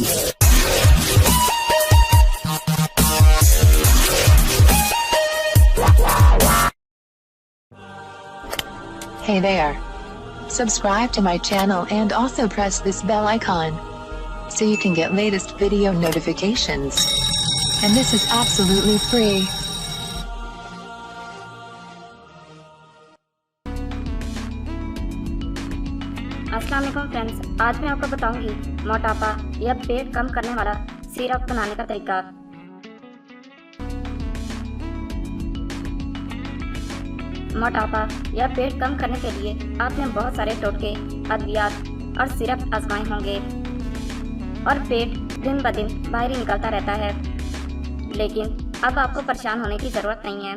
Hey there. Subscribe to my channel and also press this bell icon so you can get latest video notifications. And this is absolutely free. अस्सलाम वालेकुम friends, आज मैं आपको बताऊंगी मोटापा या पेट कम करने वाला सिरप बनाने का तरीका। मोटापा या पेट कम करने के लिए आपने बहुत सारे टोटके, अद्वियात और सिरप आजमाए होंगे और पेट दिन ब दिन बाहर ही निकलता रहता है। लेकिन अब आपको परेशान होने की ज़रूरत नहीं है,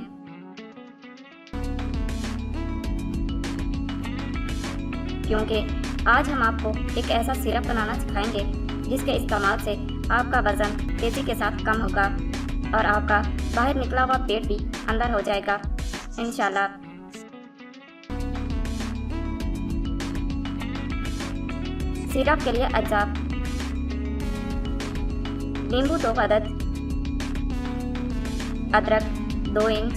क्योंकि आज हम आपको एक ऐसा सिरप बनाना सिखाएंगे जिसके इस्तेमाल से आपका वज़न तेज़ी के साथ कम होगा और आपका बाहर निकला हुआ पेट भी अंदर हो जाएगा इंशाल्लाह। सिरप के लिए अज्जा: नींबू 2 अदद, अदरक 2 इंच,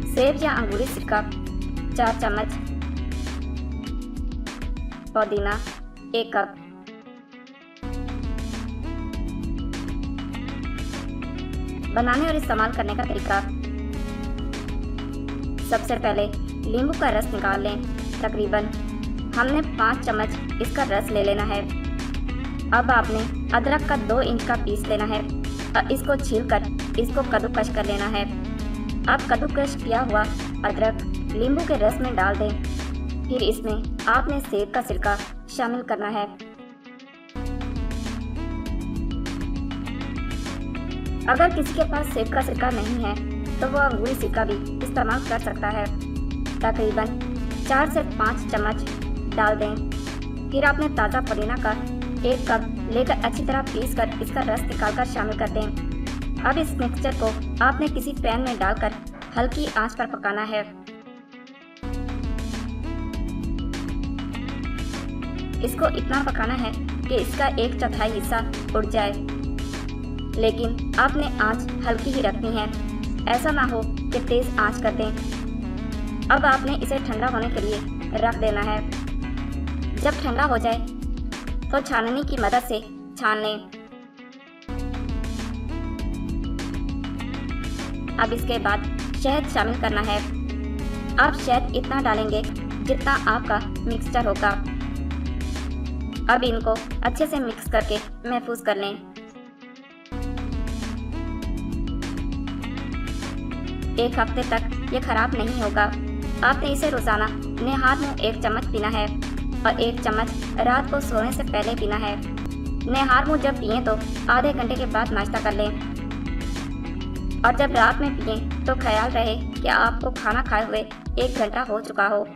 सेब या अंगूरी सिरका 4 चम्मच, पुदीना 1 कप। बनाने और इस्तेमाल करने का तरीका: सबसे पहले नींबू का रस निकाल लें। तकरीबन हमने 5 चम्मच इसका रस ले लेना है। अब आपने अदरक का 2 इंच का पीस लेना है और इसको छीलकर इसको कद्दूकस कर लेना है। अब कद्दूकस किया हुआ अदरक नींबू के रस में डाल दें। फिर इसमें आपने सेब का सिरका शामिल करना है। अगर किसी के पास सेब का सिरका नहीं है तो वो अंगूरी सिरका भी इस्तेमाल कर सकता है। तकरीबन 4 से 5 चम्मच डाल दें। फिर आपने ताज़ा पुदीना का 1 कप लेकर अच्छी तरह पीस कर इसका रस निकालकर शामिल कर दें। अब इस मिक्सचर को आपने किसी पैन में डालकर हल्की आंच पर पकाना है। इसको इतना पकाना है कि इसका 1/4 हिस्सा उड़ जाए, लेकिन आपने आंच हल्की ही रखनी है, ऐसा ना हो कि तेज़ आंच कर दें। अब आपने इसे ठंडा होने के लिए रख देना है। जब ठंडा हो जाए तो छाननी की मदद से छान लें। अब इसके बाद शहद शामिल करना है। आप शहद इतना डालेंगे जितना आपका मिक्सचर होगा। अब इनको अच्छे से मिक्स करके महफूज कर लें। एक हफ्ते तक ये खराब नहीं होगा। आपने इसे रोज़ाना नेहार में 1 चम्मच पीना है और 1 चम्मच रात को सोने से पहले पीना है। नेहार मुँह जब पिएं तो आधे घंटे के बाद नाश्ता कर लें और जब रात में पिएं तो ख्याल रहे कि आपको खाना खाए हुए 1 घंटा हो चुका हो।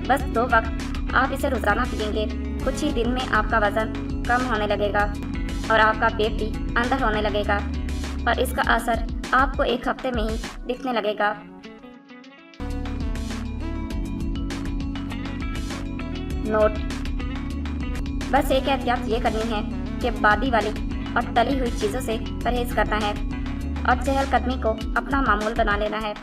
बस 2 वक्त आप इसे रोज़ाना पिएंगे। कुछ ही दिन में आपका वज़न कम होने लगेगा और आपका पेट भी अंदर होने लगेगा और इसका असर आपको 1 हफ्ते में ही दिखने लगेगा। नोट: बस एक एहतियात ये करनी है कि बादी वाली और तली हुई चीज़ों से परहेज करना है और चहलकदमी को अपना मामूल बना लेना है।